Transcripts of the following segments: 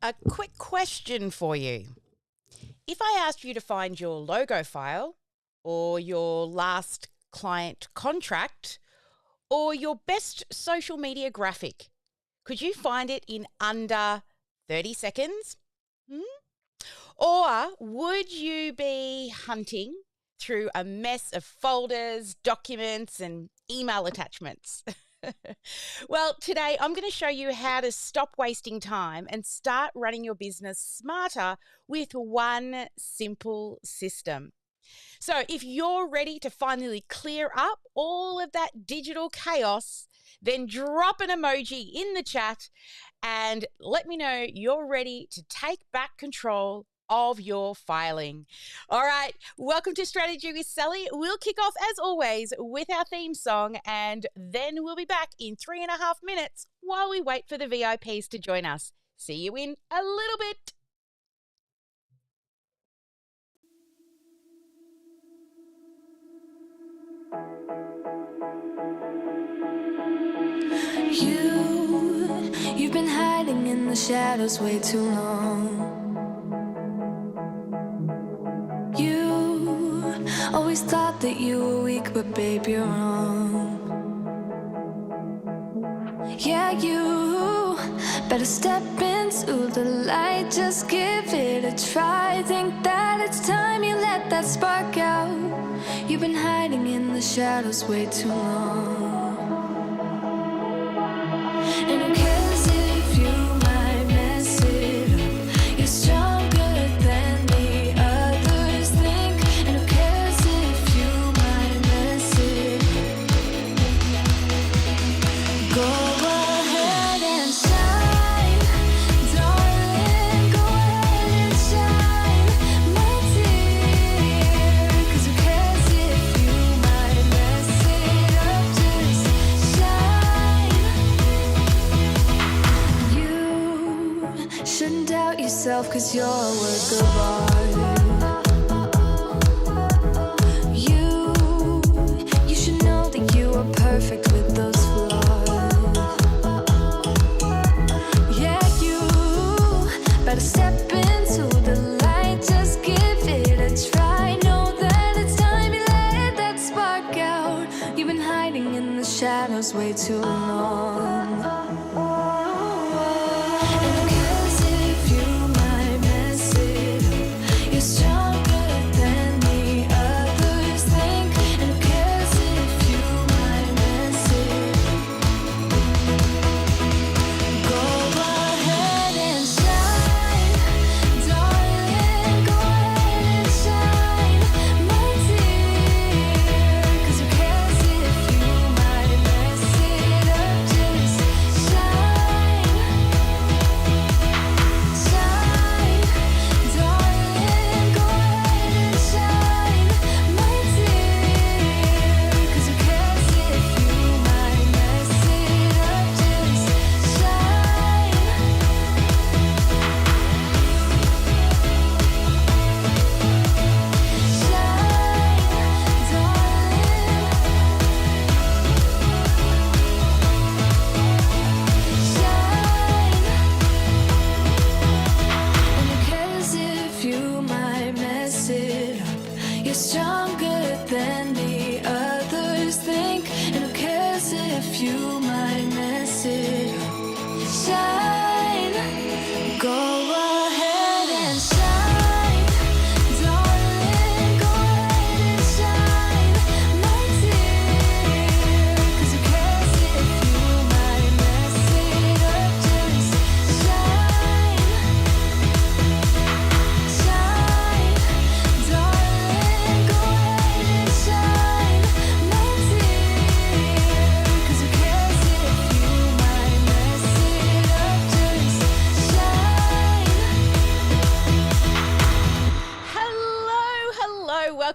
A quick question for you. If I asked you to find your logo file or your last client contract or your best social media graphic, could you find it in under 30 seconds? Or would you be hunting through a mess of folders, documents, and email attachments? Well, today I'm going to show you how to stop wasting time and start running your business smarter with one simple system. So if you're ready to finally clear up all of that digital chaos, then drop an emoji in the chat and let me know you're ready to take back control of your filing. All right, welcome to Strategy with Sally. We'll kick off as always with our theme song, and then we'll be back in 3.5 minutes while we wait for the VIPs to join us. See you in a little bit. You've been hiding in the shadows way too long. You always thought that you were weak, but babe, you're wrong. Yeah, you better step into the light, just give it a try. Think that it's time you let that spark out. You've been hiding in the shadows way too long. And who cares if you might mess it up? You're stronger than the others think. And who cares if you might mess it up? Go ahead and shine, darling. Go ahead and shine, my dear. 'Cause who cares if you might mess it up? Just shine. You shouldn't doubt yourself, 'cause you're a work of art. You should know that you are perfect with those flaws. Yeah, you better step into the light, just give it a try. Know that it's time you let that spark out. You've been hiding in the shadows way too long. And who cares if you might mess it up? You're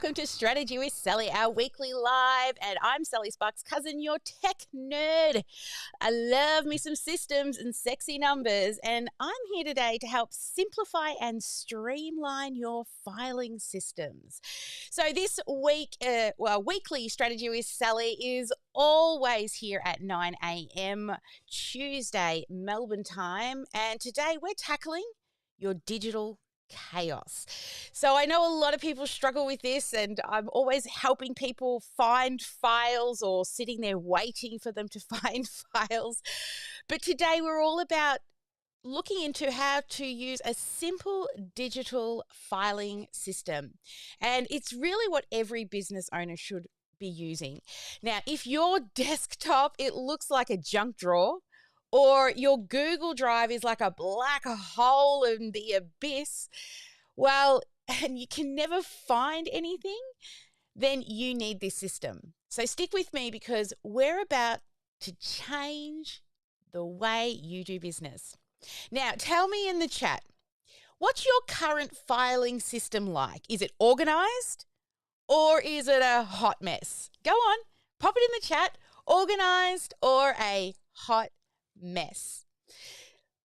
welcome to Strategy with Sally, our weekly live. And I'm Sally Sparks' cousin, your tech nerd. I love me some systems and sexy numbers, and I'm here today to help simplify and streamline your filing systems. So this week, weekly Strategy with Sally is always here at 9 a.m. Tuesday, Melbourne time. And today we're tackling your digital chaos. So I know a lot of people struggle with this, and I'm always helping people find files or sitting there waiting for them to find files. But today we're all about looking into how to use a simple digital filing system. And it's really what every business owner should be using. Now, if your desktop, it looks like a junk drawer, or your Google Drive is like a black hole in the abyss, well, and you can never find anything, then you need this system. So stick with me because we're about to change the way you do business. Now, tell me in the chat, what's your current filing system like? Is it organized or is it a hot mess? Go on, pop it in the chat, organized or a hot mess.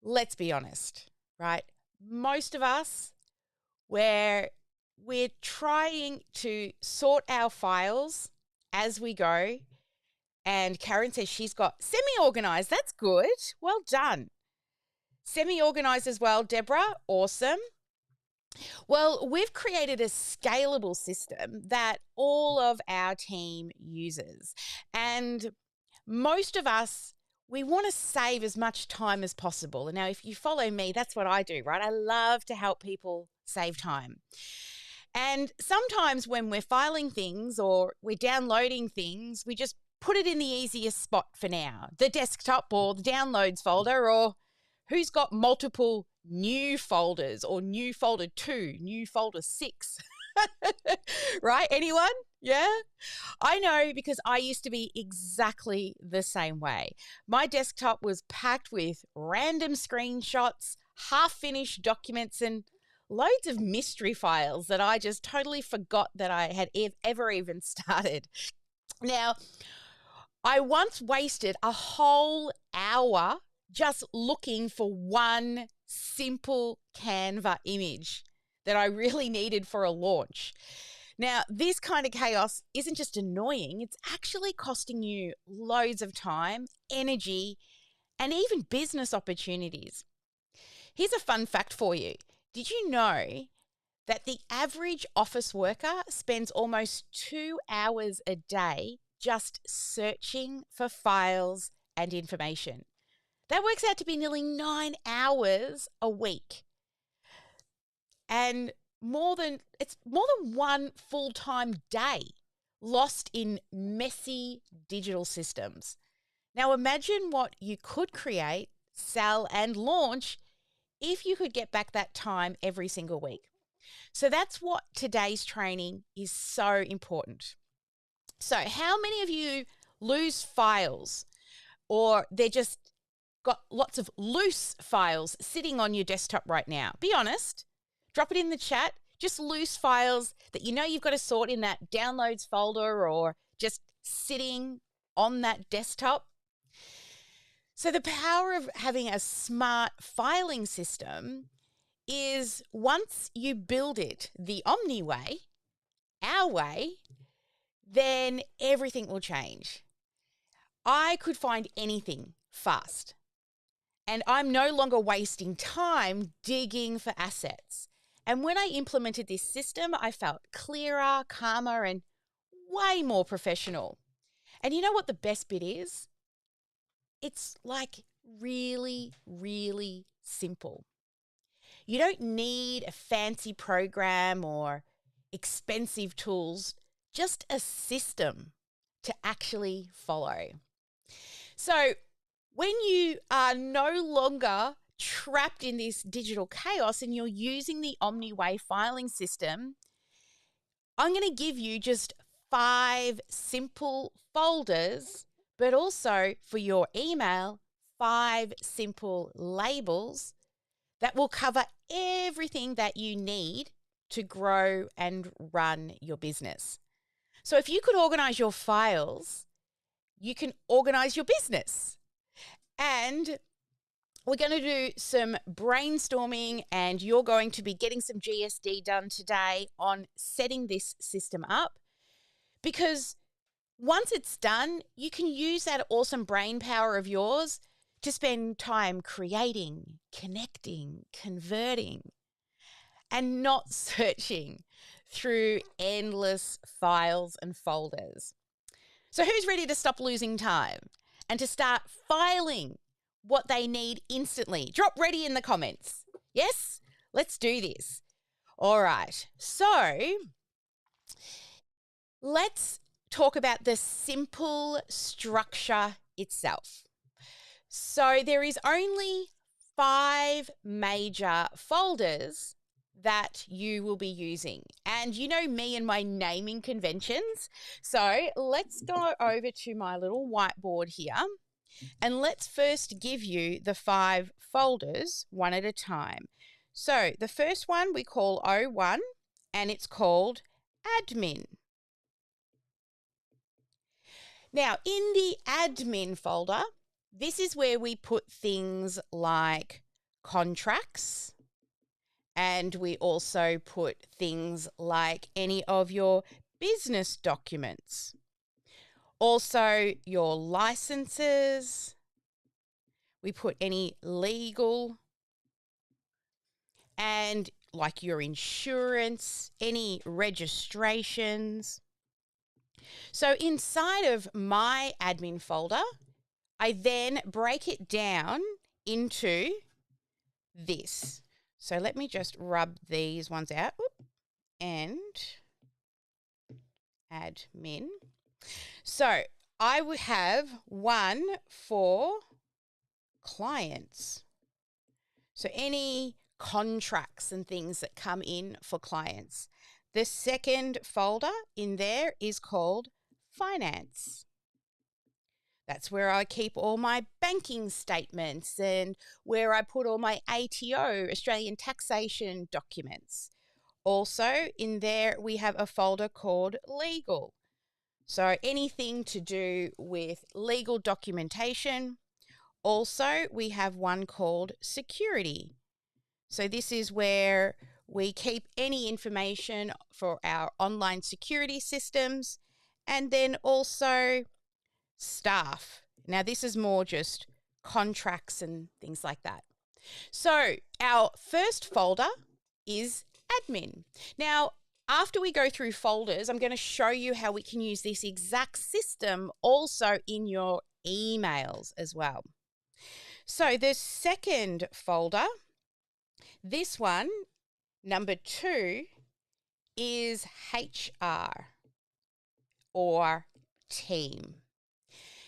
Let's be honest, right? Most of us, we're trying to sort our files as we go. And Karen says she's got semi-organized. That's good. Well done. Semi-organized as well, Deborah. Awesome. Well, we've created a scalable system that all of our team uses. And most of us, we want to save as much time as possible. And now, if you follow me, that's what I do, right? I love to help people save time. And sometimes when we're filing things or we're downloading things, we just put it in the easiest spot for now, the desktop or the downloads folder, or who's got multiple new folders or new folder 2, new folder 6, right? Anyone? Yeah? I know because I used to be exactly the same way. My desktop was packed with random screenshots, half-finished documents, and loads of mystery files that I just totally forgot that I had ever even started. Now, I once wasted a whole hour just looking for one simple Canva image that I really needed for a launch. Now, this kind of chaos isn't just annoying, it's actually costing you loads of time, energy, and even business opportunities. Here's a fun fact for you. Did you know that the average office worker spends almost 2 hours a day just searching for files and information? That works out to be nearly 9 hours a week. And it's more than one full-time day lost in messy digital systems. Now imagine what you could create, sell, and launch if you could get back that time every single week. So that's what today's training is so important. So how many of you lose files, or they're just got lots of loose files sitting on your desktop right now? Be honest. Drop it in the chat. Just loose files that you know you've got to sort in that downloads folder or just sitting on that desktop. So the power of having a smart filing system is once you build it the OmniWAY, our way, then everything will change. I could find anything fast, and I'm no longer wasting time digging for assets. And when I implemented this system, I felt clearer, calmer, and way more professional. And you know what the best bit is? It's like really, really simple. You don't need a fancy program or expensive tools, just a system to actually follow. So when you are no longer trapped in this digital chaos and you're using the OmniWAY filing system, I'm going to give you just 5 simple folders, but also for your email, 5 simple labels that will cover everything that you need to grow and run your business. So if you could organize your files, you can organize your business. And we're going to do some brainstorming, and you're going to be getting some GSD done today on setting this system up, because once it's done, you can use that awesome brain power of yours to spend time creating, connecting, converting, and not searching through endless files and folders. So who's ready to stop losing time and to start filing what they need instantly? Drop ready in the comments. Yes? Let's do this. All right. So let's talk about the simple structure itself. So there is only 5 major folders that you will be using. And you know me and my naming conventions. So let's go over to my little whiteboard here, and let's first give you the 5 folders one at a time. So the first one we call O1, and it's called admin. Now, in the admin folder, this is where we put things like contracts, and we also put things like any of your business documents, also your licenses. We put any legal and like your insurance, any registrations. So inside of my admin folder, I then break it down into this. So let me just rub these ones out. And admin. So I would have one for clients. So any contracts and things that come in for clients. The second folder in there is called finance. That's where I keep all my banking statements and where I put all my ATO, Australian taxation documents. Also in there we have a folder called legal. So anything to do with legal documentation. Also we have one called security. So this is where we keep any information for our online security systems, and then also staff. Now this is more just contracts and things like that. So our first folder is admin. Now, after we go through folders, I'm going to show you how we can use this exact system also in your emails as well. So the second folder, this one, number 2, is HR or team.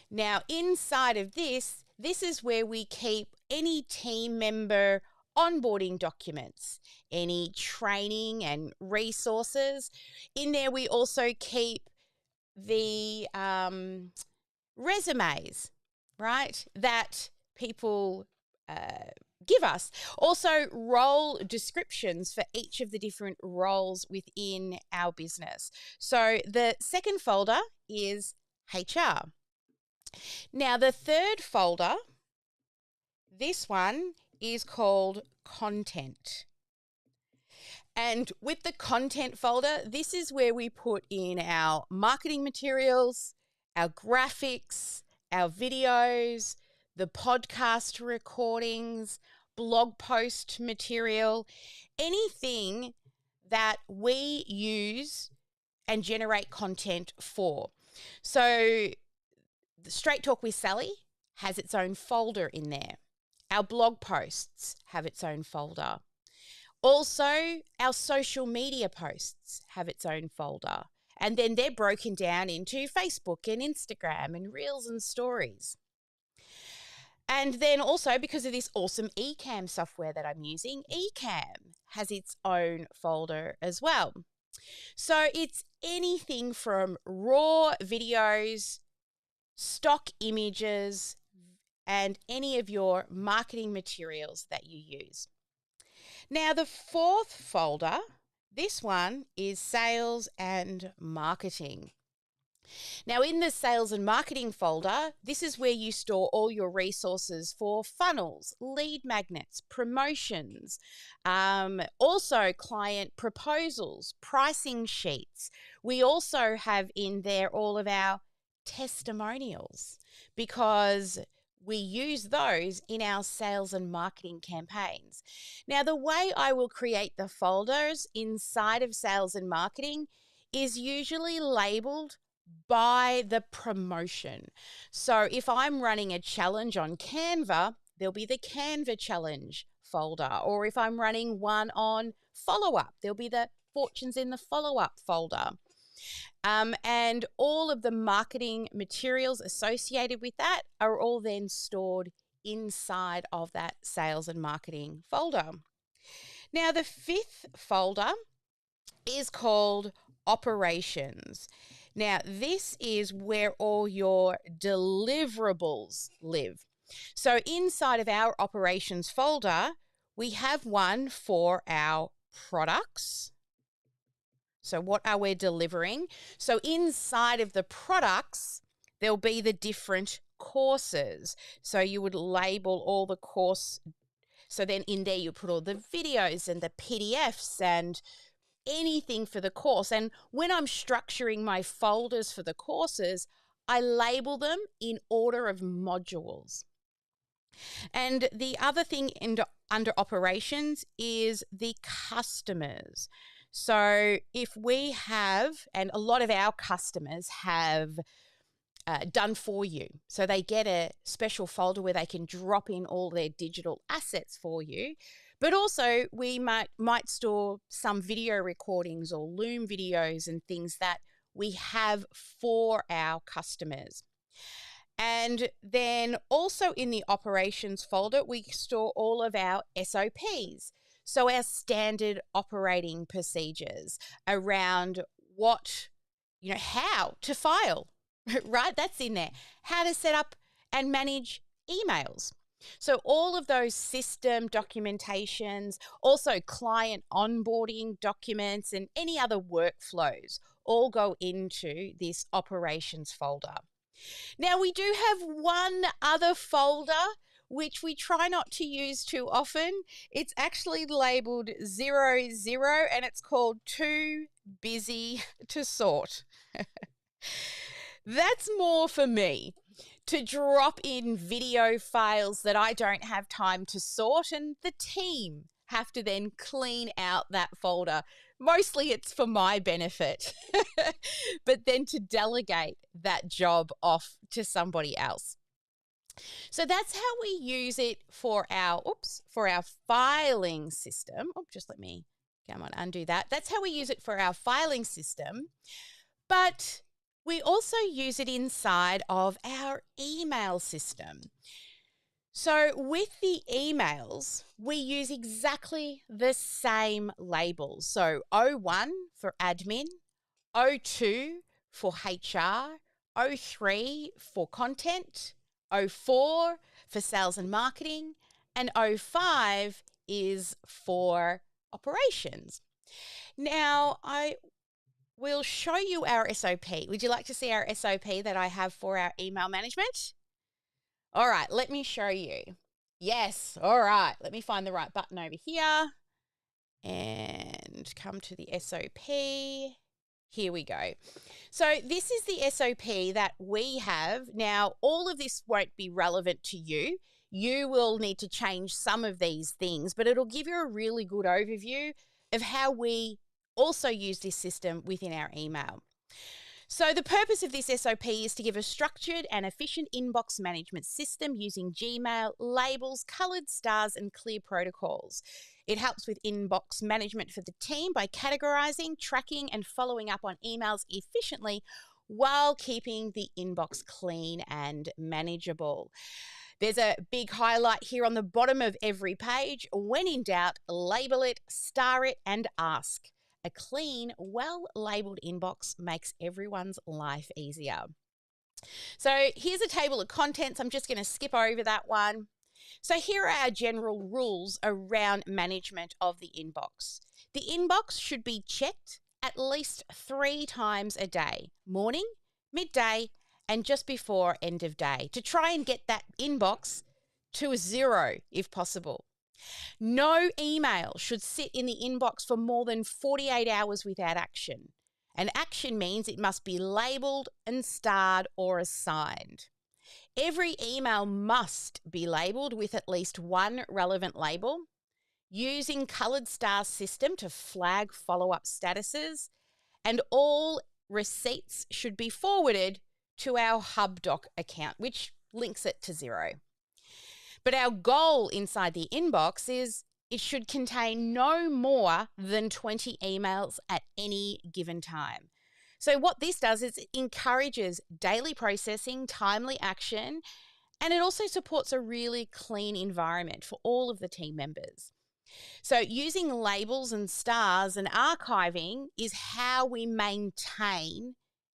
Now, inside of this is where we keep any team member onboarding documents, any training and resources. In there, we also keep the resumes, right, that people give us. Also, role descriptions for each of the different roles within our business. So the second folder is HR. Now, the third folder, this one is called content. And with the content folder, this is where we put in our marketing materials, our graphics, our videos, the podcast recordings, blog post material, anything that we use and generate content for. So the Straight Talk with Sally has its own folder in there. Our blog posts have its own folder. Also, our social media posts have its own folder. And then they're broken down into Facebook and Instagram and Reels and Stories. And then also, because of this awesome Ecamm software that I'm using, Ecamm has its own folder as well. So it's anything from raw videos, stock images, and any of your marketing materials that you use. Now, the fourth folder This one is sales and marketing. Now, in the sales and marketing folder, this is where you store all your resources for funnels, lead magnets, promotions, also client proposals, pricing sheets. We also have in there all of our testimonials because we use those in our sales and marketing campaigns. Now, the way I will create the folders inside of sales and marketing is usually labeled by the promotion. So if I'm running a challenge on Canva, there'll be the Canva challenge folder. Or if I'm running one on follow-up, there'll be the fortunes in the follow-up folder. And all of the marketing materials associated with that are all then stored inside of that sales and marketing folder. Now, the fifth folder is called operations. Now, this is where all your deliverables live. So inside of our operations folder, we have one for our products. So what are we delivering? So inside of the products, there'll be the different courses. So you would label all the course. So then in there you put all the videos and the PDFs and anything for the course. And when I'm structuring my folders for the courses, I label them in order of modules. And the other thing under operations is the customers. So if we have, and a lot of our customers have done for you. So they get a special folder where they can drop in all their digital assets for you. But also we might store some video recordings or Loom videos and things that we have for our customers. And then also in the operations folder, we store all of our SOPs. So our standard operating procedures around how to file, right? That's in there. How to set up and manage emails. So all of those system documentations, also client onboarding documents and any other workflows all go into this operations folder. Now, we do have one other folder which we try not to use too often. It's actually labeled 00 and it's called Too Busy to Sort. That's more for me, to drop in video files that I don't have time to sort, and the team have to then clean out that folder. Mostly it's for my benefit, but then to delegate that job off to somebody else. So that's how we use it for our filing system. Just let me undo that. That's how we use it for our filing system. But we also use it inside of our email system. So with the emails, we use exactly the same labels. So O1 for admin, O2 for HR, O3 for content, O4 for sales and marketing, and O5 is for operations. Now, I will show you our SOP. Would you like to see our SOP that I have for our email management? All right, let me show you. Yes, all right. Let me find the right button over here and come to the SOP. Here we go. So this is the SOP that we have. Now, all of this won't be relevant to you. You will need to change some of these things, but it'll give you a really good overview of how we also use this system within our email. So the purpose of this SOP is to give a structured and efficient inbox management system using Gmail, labels, coloured stars, and clear protocols. It helps with inbox management for the team by categorising, tracking, and following up on emails efficiently while keeping the inbox clean and manageable. There's a big highlight here on the bottom of every page. When in doubt, label it, star it, and ask. A clean, well-labelled inbox makes everyone's life easier. So here's a table of contents. I'm just going to skip over that one. So here are our general rules around management of the inbox. The inbox should be checked at least 3 times a day, morning, midday, and just before end of day, to try and get that inbox to a 0 if possible. No email should sit in the inbox for more than 48 hours without action. And action means it must be labelled and starred or assigned. Every email must be labelled with at least one relevant label, using coloured star system to flag follow-up statuses, and all receipts should be forwarded to our HubDoc account, which links it to 0. But our goal inside the inbox is it should contain no more than 20 emails at any given time. So what this does is it encourages daily processing, timely action, and it also supports a really clean environment for all of the team members. So using labels and stars and archiving is how we maintain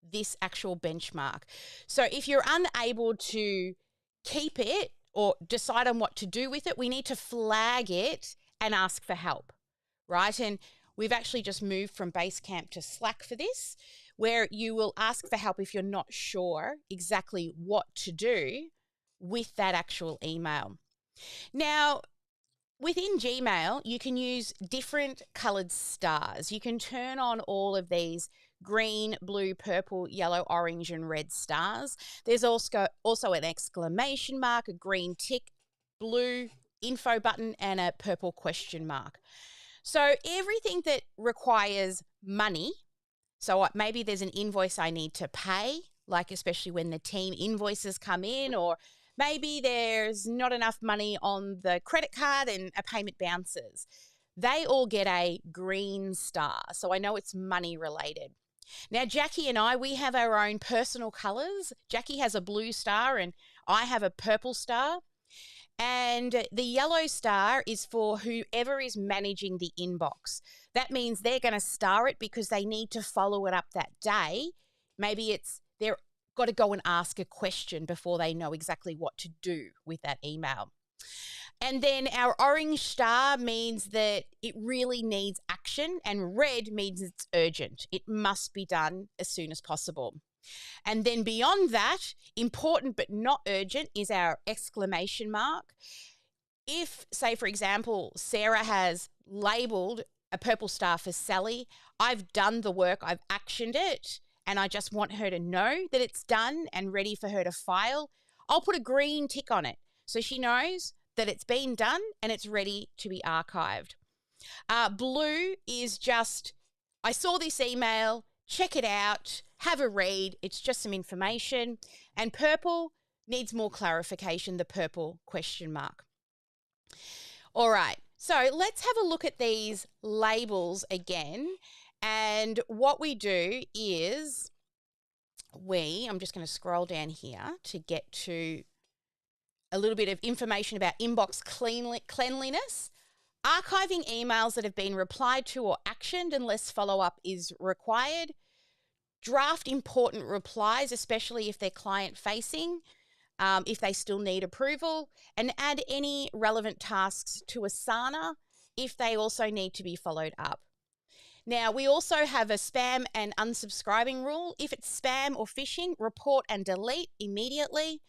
this actual benchmark. So if you're unable to keep it or decide on what to do with it, we need to flag it and ask for help, right? And we've actually just moved from Basecamp to Slack for this, where you will ask for help if you're not sure exactly what to do with that actual email. Now, within Gmail, you can use different coloured stars. You can turn on all of these green, blue, purple, yellow, orange, and red stars. There's also an exclamation mark, a green tick, blue info button, and a purple question mark. So everything that requires money, so maybe there's an invoice I need to pay, like especially when the team invoices come in, or maybe there's not enough money on the credit card and a payment bounces. They all get a green star, so I know it's money related. Now, Jackie and I, we have our own personal colours. Jackie has a blue star and I have a purple star. And the yellow star is for whoever is managing the inbox. That means they're going to star it because they need to follow it up that day. Maybe they're got to go and ask a question before they know exactly what to do with that email. And then our orange star means that it really needs action, and red means it's urgent. It must be done as soon as possible. And then beyond that, important but not urgent is our exclamation mark. If, say, for example, Sarah has labelled a purple star for Sally, I've done the work, I've actioned it, and I just want her to know that it's done and ready for her to file, I'll put a green tick on it so she knows that it's been done and it's ready to be archived. Blue is just, I saw this email, check it out, have a read, it's just some information. And purple needs more clarification, the purple question mark. All right, so let's have a look at these labels again. And what we do is I'm just going to scroll down here to get to a little bit of information about inbox cleanliness. Archiving emails that have been replied to or actioned unless follow-up is required. Draft important replies, especially if they're client-facing, if they still need approval, and add any relevant tasks to Asana if they also need to be followed up. Now, we also have a spam and unsubscribing rule. If it's spam or phishing, report and delete immediately.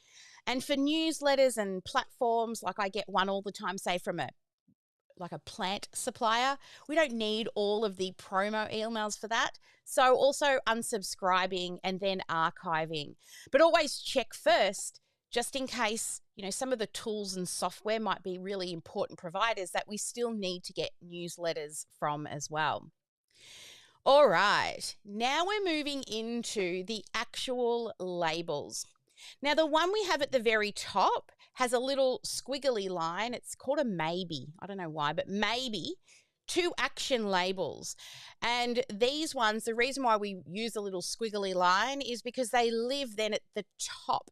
And for newsletters and platforms, like I get one all the time, say from a plant supplier, we don't need all of the promo emails for that. So also unsubscribing and then archiving. But always check first, just in case, some of the tools and software might be really important providers that we still need to get newsletters from as well. All right, now we're moving into the actual labels. Now, the one we have at the very top has a little squiggly line. It's called a maybe. I don't know why, but maybe 2 action labels. And these ones, the reason why we use a little squiggly line is because they live then at the top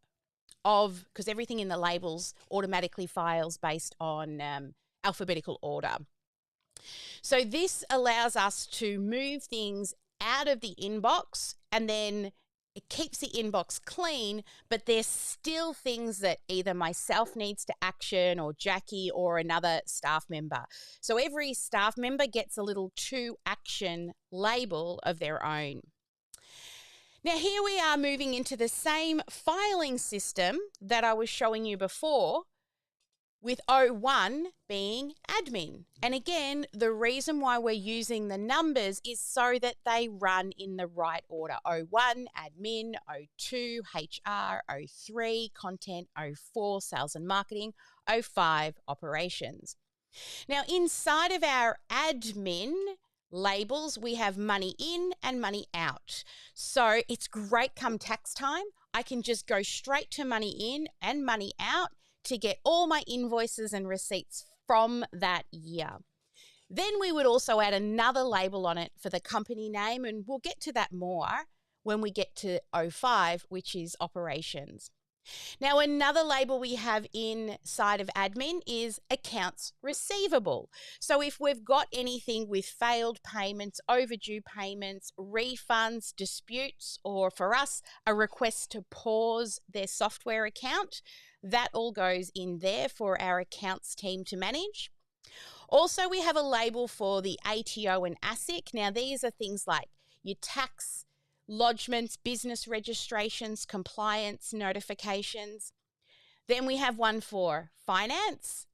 because everything in the labels automatically files based on alphabetical order. So this allows us to move things out of the inbox and then It keeps the inbox clean, but there's still things that either myself needs to action or Jackie or another staff member. So every staff member gets a little to action label of their own. Now here we are moving into the same filing system that I was showing you before, with O1 being admin. And again, the reason why we're using the numbers is so that they run in the right order. O1, admin, O2, HR, O3, content, O4, sales and marketing, O5, operations. Now, inside of our admin labels, we have money in and money out. So it's great come tax time. I can just go straight to money in and money out to get all my invoices and receipts from that year. Then we would also add another label on it for the company name, and we'll get to that more when we get to O5, which is operations. Now, another label we have inside of admin is accounts receivable. So if we've got anything with failed payments, overdue payments, refunds, disputes, or for us, a request to pause their software account, that all goes in there for our accounts team to manage. Also, we have a label for the ATO and ASIC. Now, these are things like your tax lodgements, business registrations, compliance notifications. Then we have one for finance,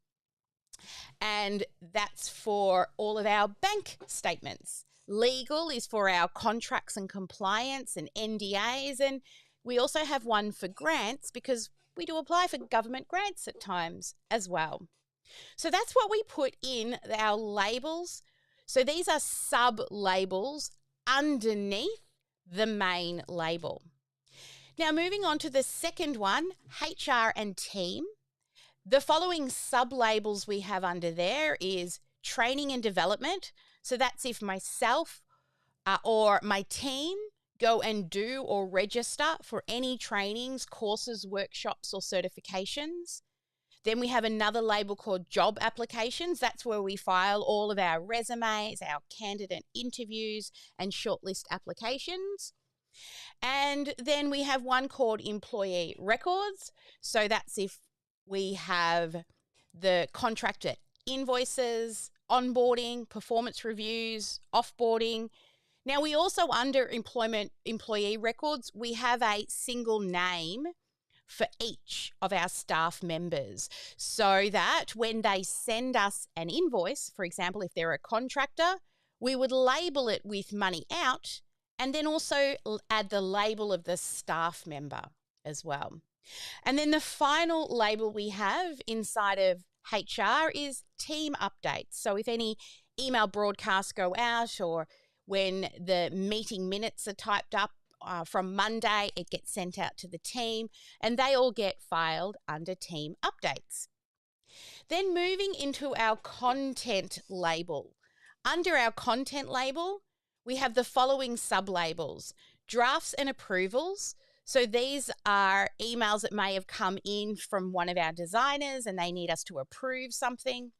and that's for all of our bank statements. Legal is for our contracts and compliance and NDAs, and we also have one for grants because we do apply for government grants at times as well. So that's what we put in our labels. So these are sub-labels underneath the main label. Now moving on to the second one, HR and team. The following sub-labels we have under there is training and development. So that's if myself or my team go and do or register for any trainings, courses, workshops, or certifications. Then we have another label called job applications. That's where we file all of our resumes, our candidate interviews, and shortlist applications. And then we have one called employee records. So that's if we have the contractor invoices, onboarding, performance reviews, offboarding. Now, we also, under employee records, we have a single name for each of our staff members so that when they send us an invoice, for example, if they're a contractor, we would label it with money out and then also add the label of the staff member as well. And then the final label we have inside of HR is team updates. So if any email broadcasts go out or when the meeting minutes are typed up from Monday, it gets sent out to the team and they all get filed under team updates. Then moving into our content label. Under our content label, we have the following sub-labels: drafts and approvals. So these are emails that may have come in from one of our designers and they need us to approve something.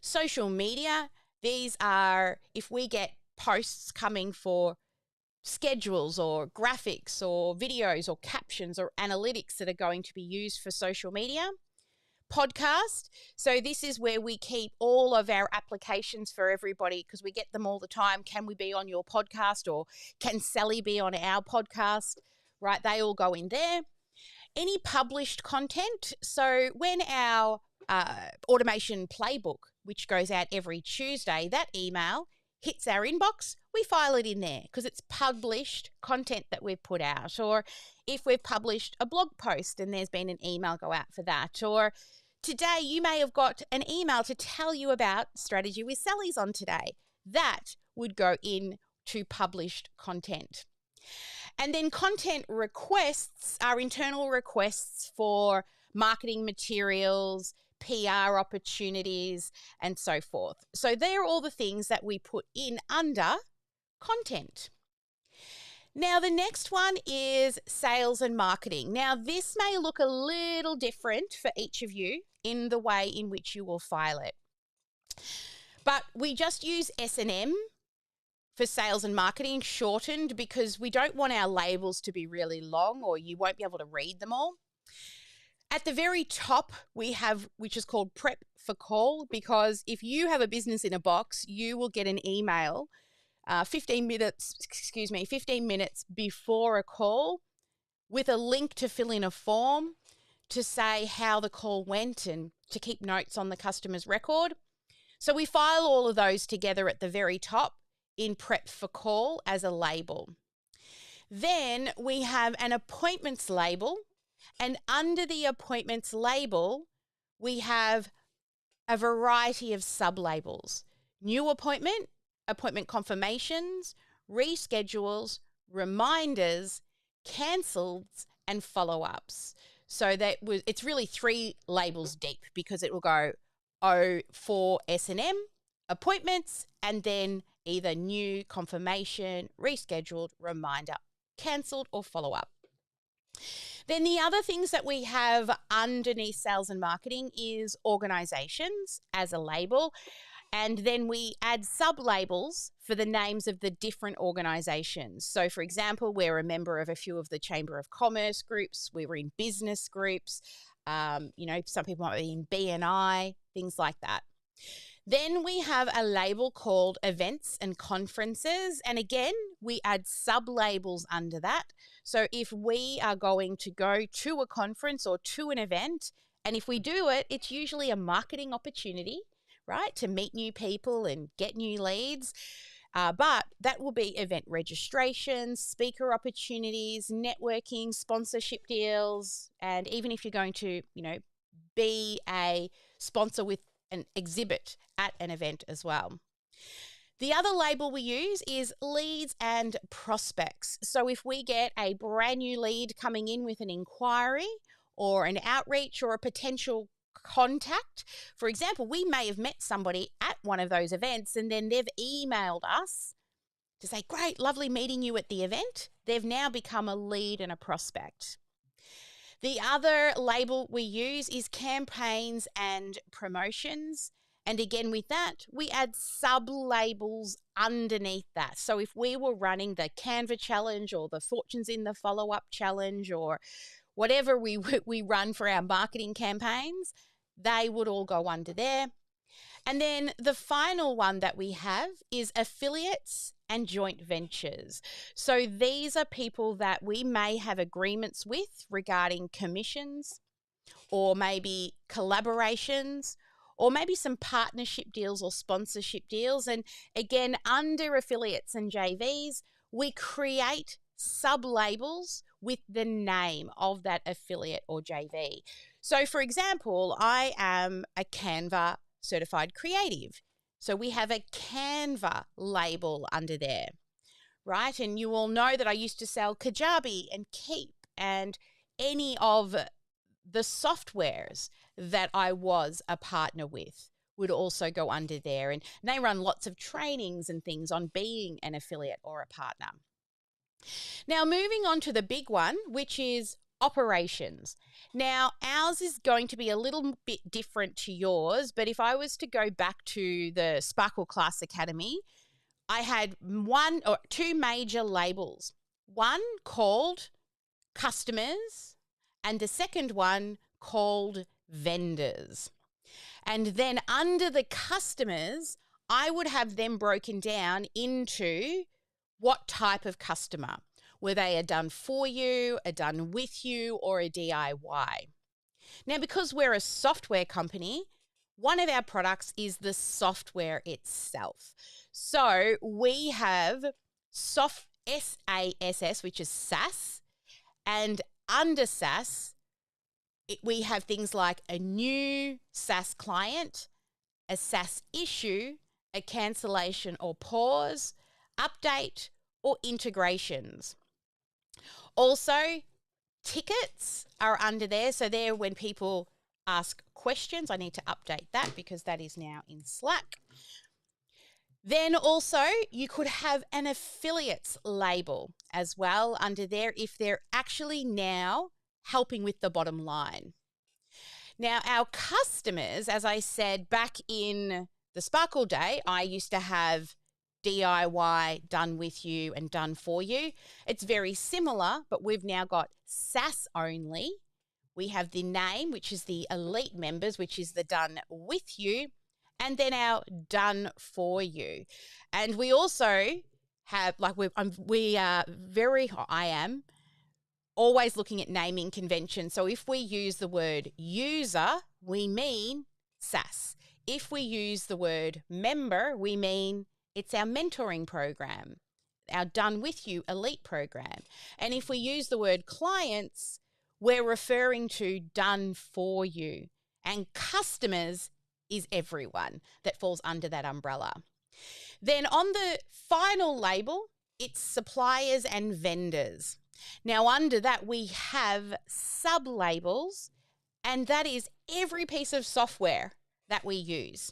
Social media, these are if we get posts coming for schedules or graphics or videos or captions or analytics that are going to be used for social media. Podcast, so this is where we keep all of our applications for everybody because we get them all the time. Can we be on your podcast, or can Sally be on our podcast? Right, they all go in there. Any published content, so when our automation playbook, which goes out every Tuesday, that email hits our inbox, we file it in there because it's published content that we've put out. Or if we've published a blog post and there's been an email go out for that. Or today you may have got an email to tell you about Strategy with Sally's on today. That would go in to published content. And then content requests are internal requests for marketing materials, PR opportunities, and so forth. So they're all the things that we put in under content. Now, the next one is sales and marketing. Now, this may look a little different for each of you in the way in which you will file it. But we just use S&M for sales and marketing shortened because we don't want our labels to be really long or you won't be able to read them all. At the very top, we have, which is called prep for call, because if you have a business in a box, you will get an email 15 minutes before a call with a link to fill in a form to say how the call went and to keep notes on the customer's record. So we file all of those together at the very top in prep for call as a label. Then we have an appointments label, and under the appointments label, we have a variety of sub-labels: new appointment, appointment confirmations, reschedules, reminders, cancels, and follow-ups. So it's really 3 labels deep because it will go O for S&M, appointments, and then either new, confirmation, rescheduled, reminder, cancelled, or follow-up. Then the other things that we have underneath sales and marketing is organizations as a label. And then we add sub-labels for the names of the different organizations. So, for example, we're a member of a few of the Chamber of Commerce groups. We're in business groups. Some people might be in BNI, things like that. Then we have a label called events and conferences. And again, we add sub-labels under that. So if we are going to go to a conference or to an event, and if we do it, it's usually a marketing opportunity, right, to meet new people and get new leads. But that will be event registrations, speaker opportunities, networking, sponsorship deals, and even if you're going to, be a sponsor with an exhibit at an event as well. The other label we use is leads and prospects. So if we get a brand new lead coming in with an inquiry or an outreach or a potential contact, for example, we may have met somebody at one of those events and then they've emailed us to say, great, lovely meeting you at the event. They've now become a lead and a prospect. The other label we use is campaigns and promotions. And again, with that, we add sub-labels underneath that. So if we were running the Canva challenge or the Fortunes in the Follow-Up challenge or whatever we run for our marketing campaigns, they would all go under there. And then the final one that we have is affiliates and joint ventures. So these are people that we may have agreements with regarding commissions or maybe collaborations or maybe some partnership deals or sponsorship deals. And again, under affiliates and JVs, we create sub-labels with the name of that affiliate or JV. So for example, I am a Canva certified creative. So we have a Canva label under there, right? And you all know that I used to sell Kajabi and Keep and any of the softwares that I was a partner with would also go under there. And they run lots of trainings and things on being an affiliate or a partner. Now, moving on to the big one, which is operations. Now, ours is going to be a little bit different to yours, but if I was to go back to the Sparkle Class Academy, I had 1 or 2 major labels. One called customers and the second one called vendors. And then under the customers, I would have them broken down into what type of customer. Were they a done for you, a done with you, or a DIY? Now, because we're a software company, one of our products is the software itself. So we have SaaS, which is SaaS, and under SaaS, we have things like a new SaaS client, a SaaS issue, a cancellation or pause, update, or integrations. Also, tickets are under there. So they're when people ask questions. I need to update that because that is now in Slack. Then also you could have an affiliates label as well under there if they're actually now helping with the bottom line. Now, our customers, as I said, back in the Sparkle Day, I used to have DIY, done with you, and done for you. It's very similar, but we've now got SaaS only. We have the name, which is the elite members, which is the done with you, and then our done for you. And we also have, like, I am always looking at naming convention. So if we use the word user, we mean SaaS. If we use the word member, we mean it's our mentoring program, our done with you elite program. And if we use the word clients, we're referring to done for you. And customers is everyone that falls under that umbrella. Then on the final label, it's suppliers and vendors. Now under that, we have sub-labels, and that is every piece of software that we use,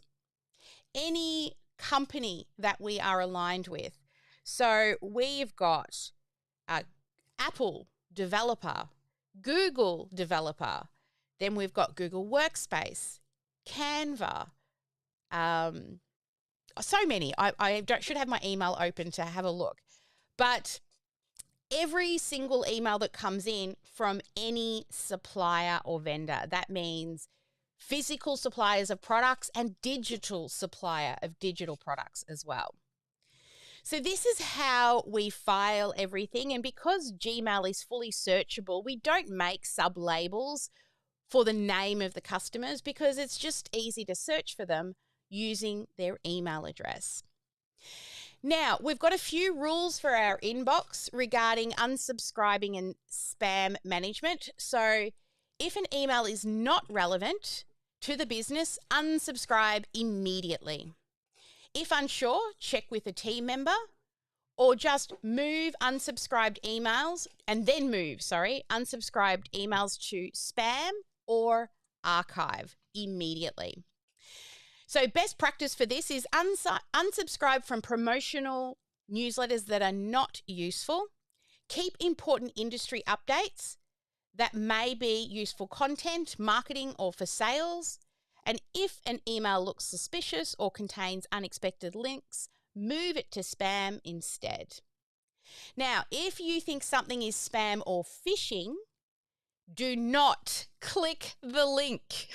any company that we are aligned with. So we've got Apple developer, Google developer, then we've got Google Workspace, Canva, so many. I should have my email open to have a look. But every single email that comes in from any supplier or vendor, that means physical suppliers of products and digital supplier of digital products as well. So this is how we file everything. And because Gmail is fully searchable, we don't make sub-labels for the name of the customers because it's just easy to search for them using their email address. Now, we've got a few rules for our inbox regarding unsubscribing and spam management. So if an email is not relevant to the business, unsubscribe immediately. If unsure, check with a team member or just move unsubscribed emails unsubscribed emails to spam or archive immediately. So best practice for this is unsubscribe from promotional newsletters that are not useful. Keep important industry updates that may be useful content, marketing, or for sales. And if an email looks suspicious or contains unexpected links, move it to spam instead. Now, if you think something is spam or phishing, do not click the link.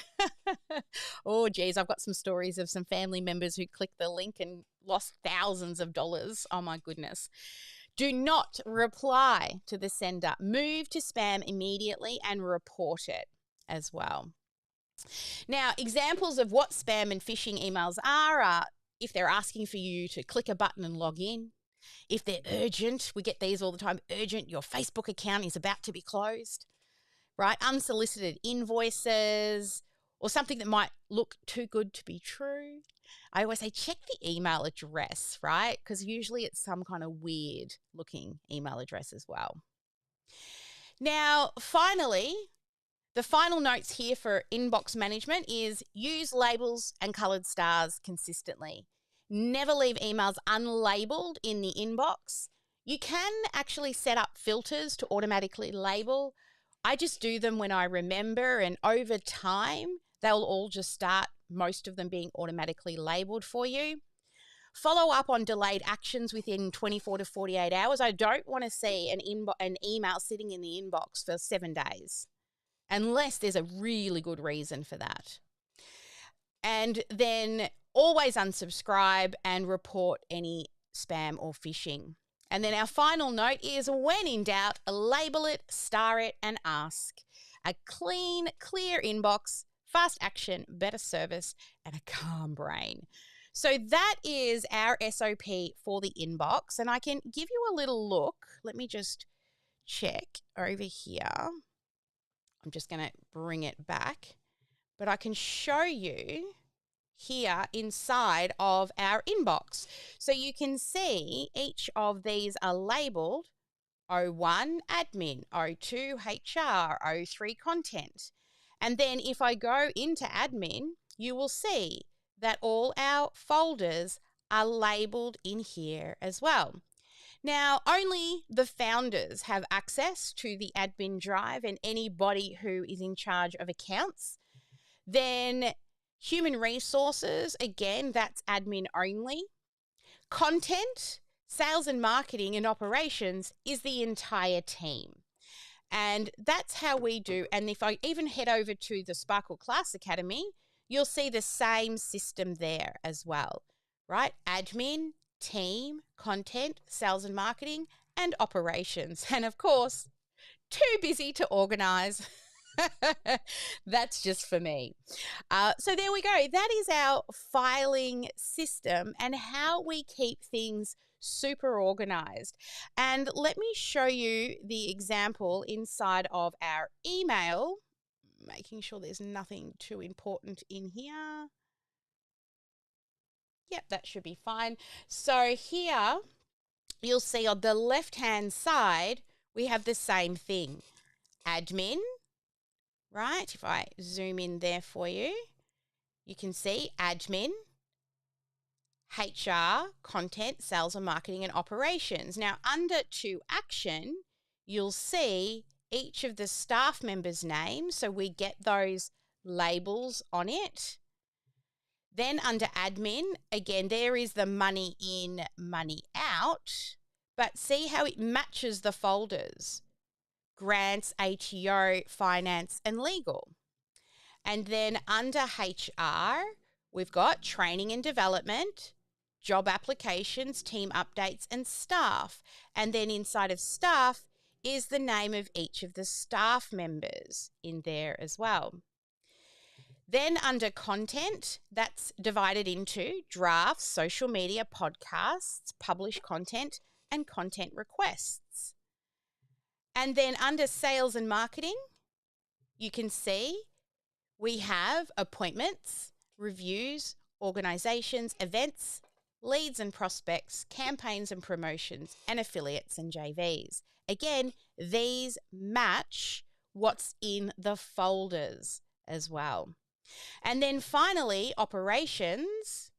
Oh, geez, I've got some stories of some family members who clicked the link and lost thousands of dollars. Oh, my goodness. Do not reply to the sender. Move to spam immediately and report it as well. Now, examples of what spam and phishing emails are if they're asking for you to click a button and log in. If they're urgent, we get these all the time, urgent, your Facebook account is about to be closed. Right? Unsolicited invoices or something that might look too good to be true. I always say check the email address, right? Because usually it's some kind of weird looking email address as well. Now, finally, the final notes here for inbox management is use labels and colored stars consistently. Never leave emails unlabeled in the inbox. You can actually set up filters to automatically label. I just do them when I remember, and over time, they'll all just start, most of them being automatically labeled for you. Follow up on delayed actions within 24 to 48 hours. I don't want to see an email sitting in the inbox for 7 days, unless there's a really good reason for that. And then always unsubscribe and report any spam or phishing. And then our final note is when in doubt, label it, star it, and ask. A clean, clear inbox, fast action, better service, and a calm brain. So that is our SOP for the inbox. And I can give you a little look. Let me just check over here. I'm just going to bring it back. But I can show you here inside of our inbox. So you can see each of these are labeled O1 admin, O2 HR, O3 content. And then if I go into admin, you will see that all our folders are labeled in here as well. Now, only the founders have access to the admin drive and anybody who is in charge of accounts. Then human resources, again, that's admin only. Content, sales and marketing and operations is the entire team. And that's how we do. And if I even head over to the Sparkle Class Academy, you'll see the same system there as well, right? Admin, team, content, sales and marketing, and operations. And of course, too busy to organize. That's just for me. So there we go. That is our filing system and how we keep things super organized. And let me show you the example inside of our email, making sure there's nothing too important in here. Yep, that should be fine. So here you'll see on the left-hand side, we have the same thing. Admin, right? If I zoom in there for you, you can see admin, HR, content, sales and marketing, and operations. Now, under to action, you'll see each of the staff members' names. So we get those labels on it. Then under admin, again, there is the money in, money out. But see how it matches the folders. Grants, ATO, finance, and legal. And then under HR, we've got training and development, job applications, team updates, and staff. And then inside of staff is the name of each of the staff members in there as well. Then under content, that's divided into drafts, social media, podcasts, published content, and content requests. And then under sales and marketing, you can see we have appointments, reviews, organizations, events, leads and prospects, campaigns and promotions, and affiliates and JVs. Again, these match what's in the folders as well. And then finally, operations,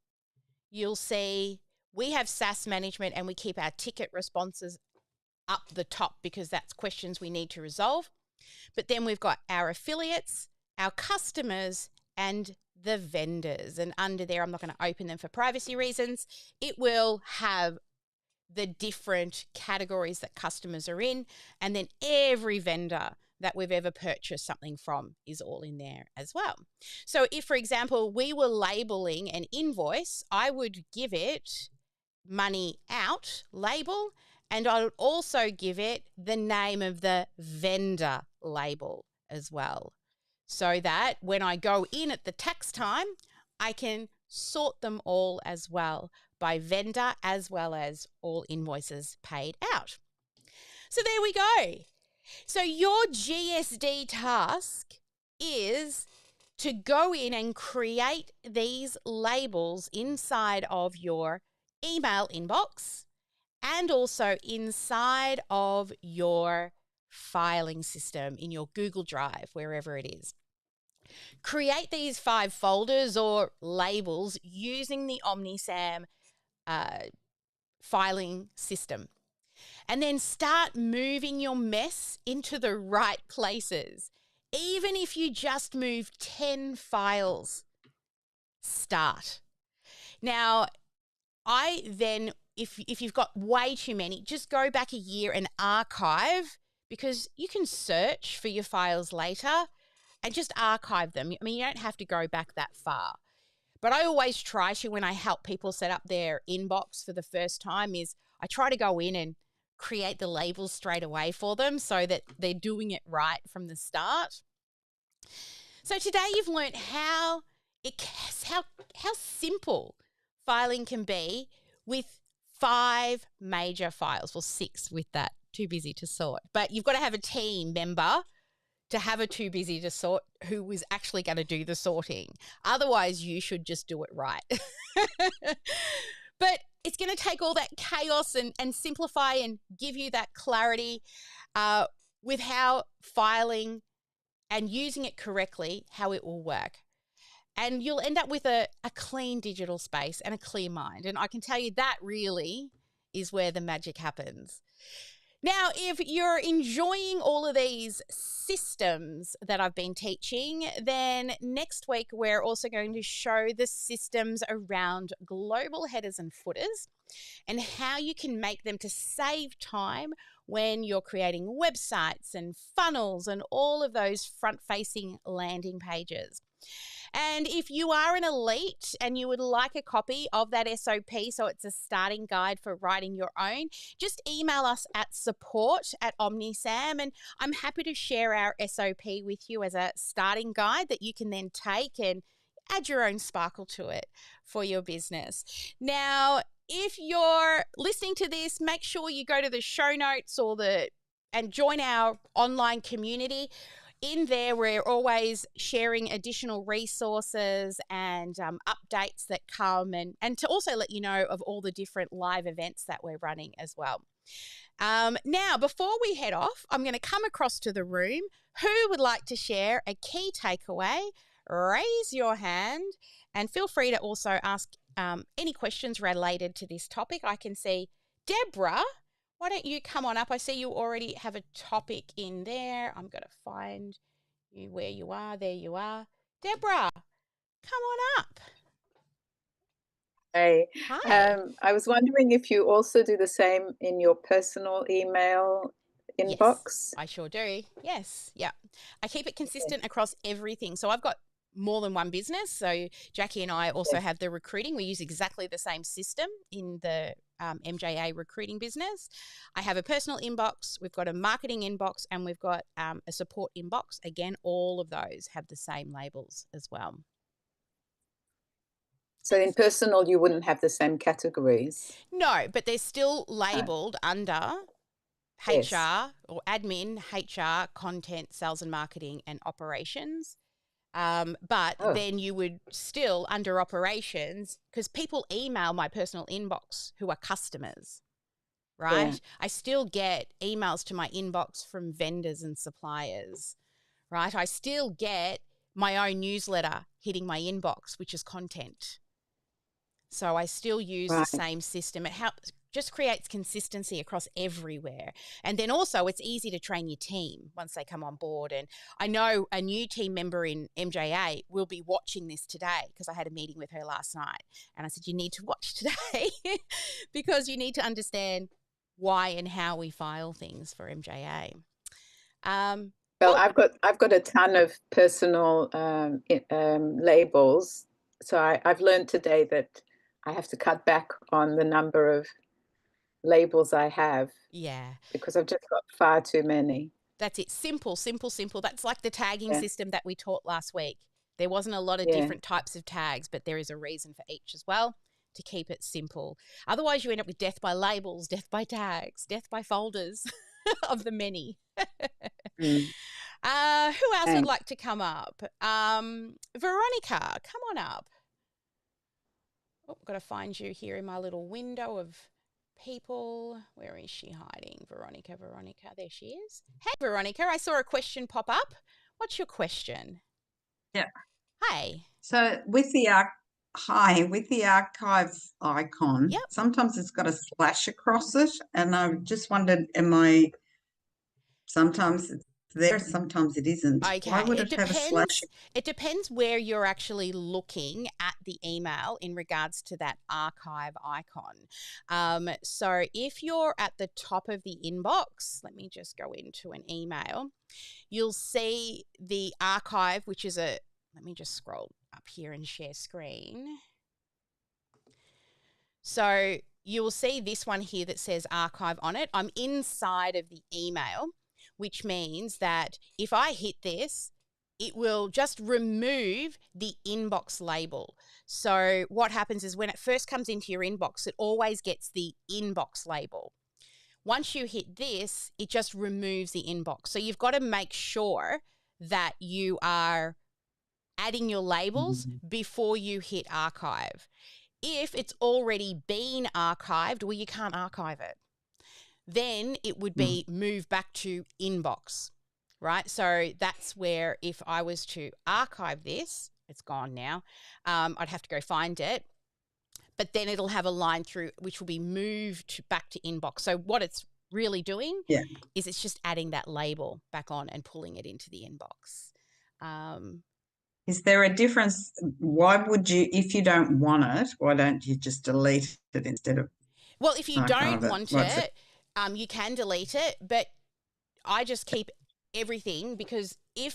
you'll see we have SaaS management and we keep our ticket responses up the top because that's questions we need to resolve. But then we've got our affiliates, our customers, and the vendors. And under there, I'm not going to open them for privacy reasons. It will have the different categories that customers are in. And then every vendor that we've ever purchased something from is all in there as well. So if, for example, we were labeling an invoice, I would give it money out label, and I would also give it the name of the vendor label as well, so that when I go in at the tax time, I can sort them all as well by vendor as well as all invoices paid out. So there we go. So your GSD task is to go in and create these labels inside of your email inbox and also inside of your filing system in your Google Drive, wherever it is. Create these 5 folders or labels using the OmniSAM filing system. And then start moving your mess into the right places. Even if you just move 10 files, start. Now, I then, if you've got way too many, just go back a year and archive, because you can search for your files later and just archive them. I mean, you don't have to go back that far. But I always try to, when I help people set up their inbox for the first time, is I try to go in and create the labels straight away for them so that they're doing it right from the start. So today you've learned how simple filing can be with 5 major files. Well, 6 with that, too busy to sort. But you've got to have a team member to have a too busy to sort who is actually going to do the sorting. Otherwise, you should just do it right. But it's going to take all that chaos and simplify and give you that clarity with how filing and using it correctly, how it will work. And you'll end up with a clean digital space and a clear mind. And I can tell you that really is where the magic happens. Now, if you're enjoying all of these systems that I've been teaching, then next week we're also going to show the systems around global headers and footers and how you can make them to save time when you're creating websites and funnels and all of those front-facing landing pages. And if you are an elite and you would like a copy of that SOP, so it's a starting guide for writing your own, just email us at support@OmniSAM, and I'm happy to share our SOP with you as a starting guide that you can then take and add your own sparkle to it for your business. Now, if you're listening to this, make sure you go to the show notes and join our online community. In there, we're always sharing additional resources and updates that come and to also let you know of all the different live events that we're running as well. Now, before we head off, I'm going to come across to the room. Who would like to share a key takeaway? Raise your hand and feel free to also ask any questions related to this topic. I can see Deborah. Why don't you come on up? I see you already have a topic in there. I'm going to find you where you are. There you are. Deborah, come on up. Hey. Hi. I was wondering if you also do the same in your personal email inbox? Yes, I sure do. Yes. Yeah. I keep it consistent across everything. So I've got more than one business. So Jackie and I also have the recruiting. We use exactly the same system in the MJA recruiting business. I have a personal inbox, we've got a marketing inbox, and we've got a support inbox. Again, all of those have the same labels as well. So in personal, you wouldn't have the same categories? No, but they're still labeled under HR or admin, HR, content, sales and marketing, and operations. But then you would still, under operations, because people email my personal inbox who are customers, right? Yeah. I still get emails to my inbox from vendors and suppliers, right? I still get my own newsletter hitting my inbox, which is content. So I still use the same system. It just creates consistency across everywhere. And then also it's easy to train your team once they come on board. And I know a new team member in MJA will be watching this today because I had a meeting with her last night. And I said, you need to watch today because you need to understand why and how we file things for MJA. Well, I've got a ton of personal labels. So I've learned today that I have to cut back on the number of labels I have. Yeah. Because I've just got far too many. That's it. Simple, simple, simple. That's like the tagging system that we taught last week. There wasn't a lot of different types of tags, but there is a reason for each as well to keep it simple. Otherwise, you end up with death by labels, death by tags, death by folders of the many. Who else would like to come up? Veronica, come on up. Oh, I've got to find you here in my little window of people. Where is she hiding? Veronica. There she is. Hey, Veronica, I saw a question pop up. What's your question? Yeah. Hey. So with the archive icon, sometimes it's got a slash across it, and I just wondered, sometimes it's there, sometimes it isn't. Okay. Why would it have a slash? It depends where you're actually looking at the email in regards to that archive icon. So if you're at the top of the inbox, let me just go into an email, you'll see the archive, which is let me just scroll up here and share screen. So you will see this one here that says archive on it. I'm inside of the email, which means that if I hit this, it will just remove the inbox label. So what happens is when it first comes into your inbox, it always gets the inbox label. Once you hit this, it just removes the inbox. So you've got to make sure that you are adding your labels before you hit archive. If it's already been archived, well, you can't archive it. Then it would be moved back to inbox, right? So that's where if I was to archive this, it's gone now, I'd have to go find it. But then it'll have a line through which will be moved back to inbox. So what it's really doing Yeah. is it's just adding that label back on and pulling it into the inbox. Is there a difference? Why would you, if you don't want it, why don't you just delete it instead of Well, if you don't archive it? want What's it, you can delete it, but I just keep everything because I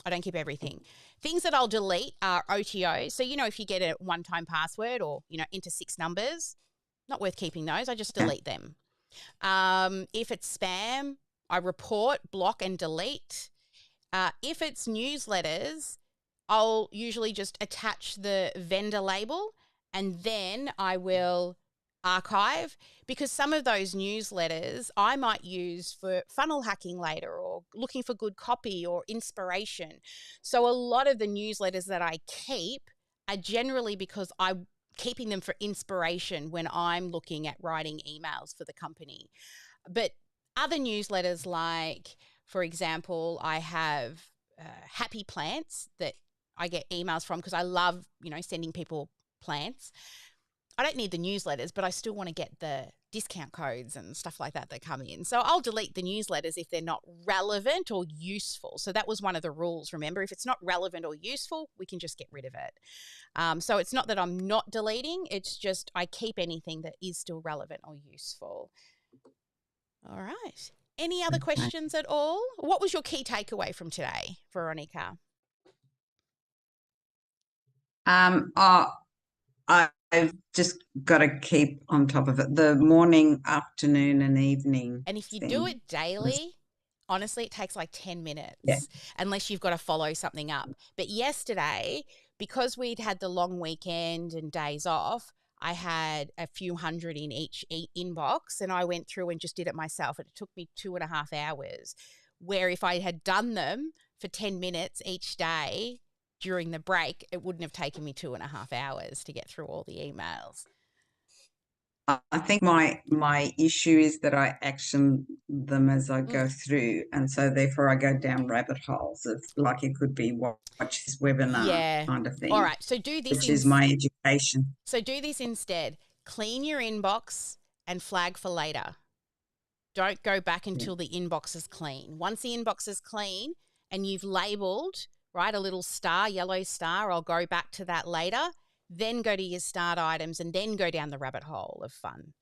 don't keep everything. Things that I'll delete are OTOs. So, if you get a one-time password or, enter 6 numbers, not worth keeping those. I just delete them. If it's spam, I report, block, and delete. If it's newsletters, I'll usually just attach the vendor label and then I will archive, because some of those newsletters I might use for funnel hacking later or looking for good copy or inspiration. So a lot of the newsletters that I keep are generally because I'm keeping them for inspiration when I'm looking at writing emails for the company. But other newsletters, like, for example, I have Happy Plants that I get emails from because I love, sending people plants. I don't need the newsletters, but I still want to get the discount codes and stuff like that come in. So I'll delete the newsletters if they're not relevant or useful. So that was one of the rules. Remember, if it's not relevant or useful, we can just get rid of it. So it's not that I'm not deleting. It's just I keep anything that is still relevant or useful. All right. Any other questions at all? What was your key takeaway from today, Veronica? I've just got to keep on top of it. The morning, afternoon, and evening. And if you thing. do it daily, honestly, it takes like 10 minutes, unless you've got to follow something up. But yesterday, because we'd had the long weekend and days off, I had a few hundred in each inbox, and I went through and just did it myself. And it took me 2.5 hours, where if I had done them for 10 minutes each day during the break, it wouldn't have taken me 2.5 hours to get through all the emails. I think my issue is that I action them as I go through, and so therefore I go down rabbit holes of, like, it could be watch this webinar kind of thing. All right, so do this, which is my education. So do this instead. Clean your inbox and flag for later. Don't go back until the inbox is clean. Once the inbox is clean and you've labeled, right, a little star, yellow star, I'll go back to that later. Then go to your start items and then go down the rabbit hole of fun.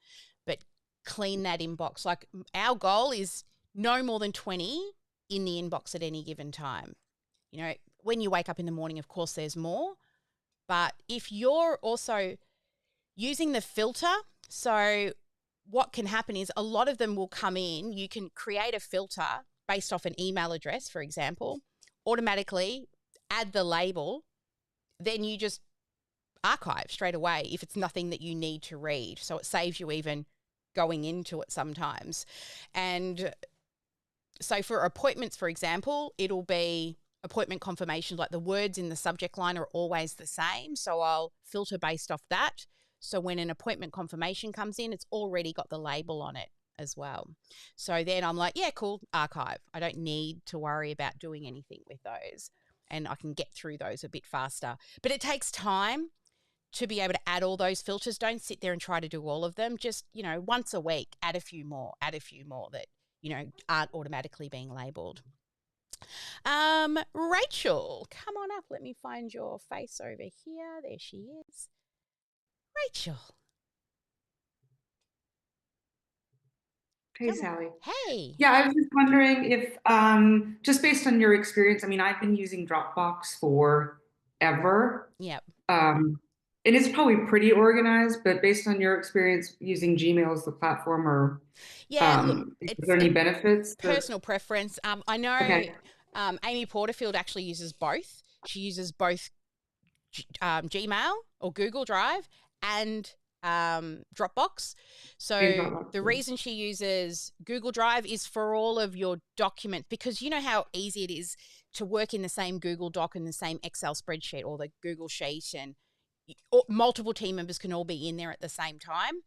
But clean that inbox. Like, our goal is no more than 20 in the inbox at any given time. When you wake up in the morning, of course, there's more. But if you're also using the filter, so what can happen is a lot of them will come in. You can create a filter based off an email address, for example, automatically add the label, then you just archive straight away if it's nothing that you need to read. So it saves you even going into it sometimes. And so for appointments, for example, it'll be appointment confirmation, like the words in the subject line are always the same. So I'll filter based off that. So when an appointment confirmation comes in, it's already got the label on it as well. So then I'm like, yeah, cool, archive. I don't need to worry about doing anything with those, and I can get through those a bit faster. But it takes time to be able to add all those filters. Don't sit there and try to do all of them. Just, once a week, add a few more that, aren't automatically being labeled. Rachel, come on up. Let me find your face over here. There she is. Rachel. Hey, Sally. Hey. Yeah, I was just wondering if, just based on your experience, I've been using Dropbox forever. Yep. And it's probably pretty organized, but based on your experience using Gmail as the platform, or is there any benefits? Personal preference. I know Amy Porterfield actually uses both. She uses both Gmail or Google Drive and Dropbox. So the reason she uses Google Drive is for all of your documents, because you know how easy it is to work in the same Google Doc and the same Excel spreadsheet or the Google Sheet, and multiple team members can all be in there at the same time.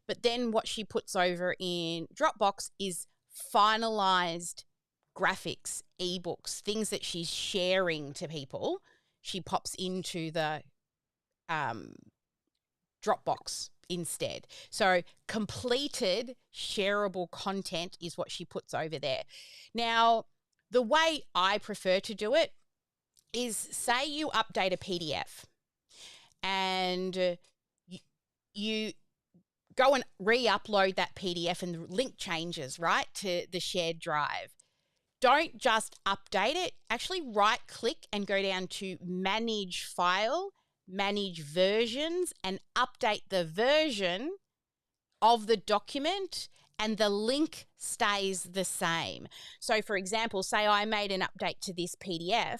But then what she puts over in Dropbox is finalized graphics, ebooks, things that she's sharing to people. She pops into the Dropbox instead. So completed shareable content is what she puts over there. Now, the way I prefer to do it is, say you update a PDF and you go and re-upload that PDF and the link changes, right, to the shared drive. Don't just update it. Actually right-click and go down to Manage File, Manage Versions, and update the version of the document, and the link stays the same. So, for example, say I made an update to this PDF,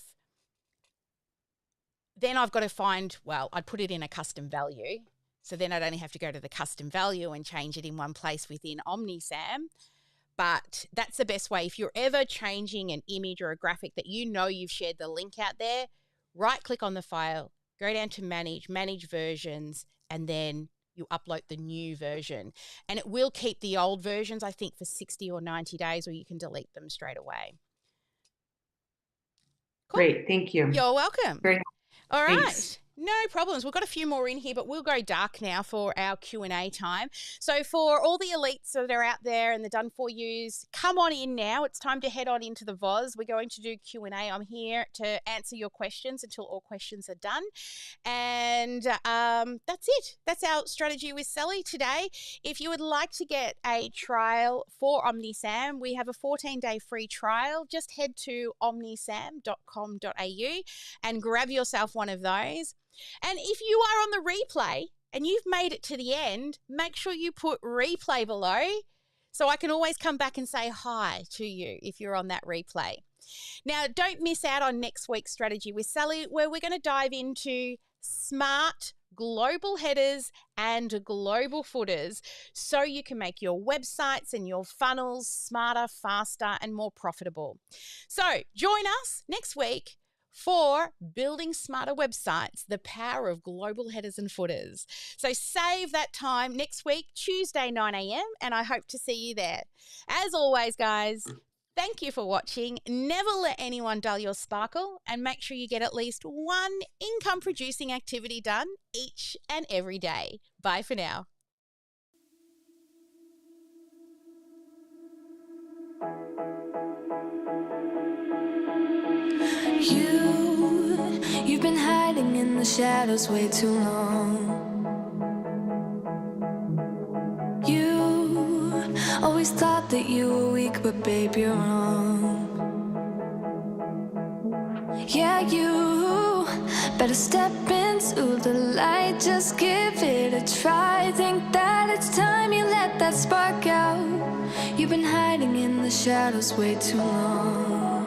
then I've got to find, well, I'd put it in a custom value. So then I'd only have to go to the custom value and change it in one place within OmniSAM. But that's the best way. If you're ever changing an image or a graphic that you know you've shared the link out there, right-click on the file, go down to Manage Versions, and then you upload the new version. And it will keep the old versions, I think, for 60 or 90 days, or you can delete them straight away. Cool. Great, thank you. You're welcome. Very All right. Thanks. No problems. We've got a few more in here, but we'll go dark now for our Q&A time. So for all the elites that are out there and the done-for-yous, come on in now. It's time to head on into the VOZ. We're going to do Q&A. I'm here to answer your questions until all questions are done. And that's it. That's our strategy with Sally today. If you would like to get a trial for OmniSAM, we have a 14-day free trial. Just head to omnisam.com.au and grab yourself one of those. And if you are on the replay and you've made it to the end, make sure you put replay below so I can always come back and say hi to you if you're on that replay. Now, don't miss out on next week's strategy with Sally, where we're going to dive into smart global headers and global footers so you can make your websites and your funnels smarter, faster, and more profitable. So join us next week for building smarter websites, the power of global headers and footers. So save that time next week, Tuesday, 9 a.m, and I hope to see you there. As always, guys, thank you for watching. Never let anyone dull your sparkle, and make sure you get at least one income-producing activity done each and every day. Bye for now. You've been hiding in the shadows way too long. You always thought that you were weak, but babe, you're wrong. Yeah, you better step into the light, just give it a try. Think that it's time you let that spark out. You've been hiding in the shadows way too long.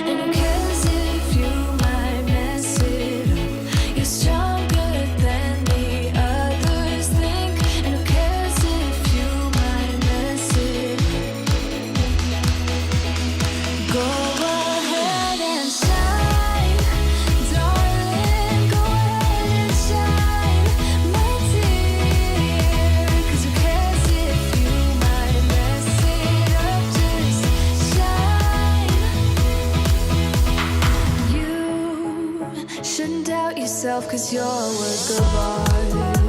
And who cares if you might mess it up? You're stronger than the others think. And who cares if you might mess it up? Go ahead and shine, darling. Go ahead and shine, my dear. 'Cause who cares if you might mess it up? Just shine. You shouldn't doubt yourself, 'cause you're a work of art.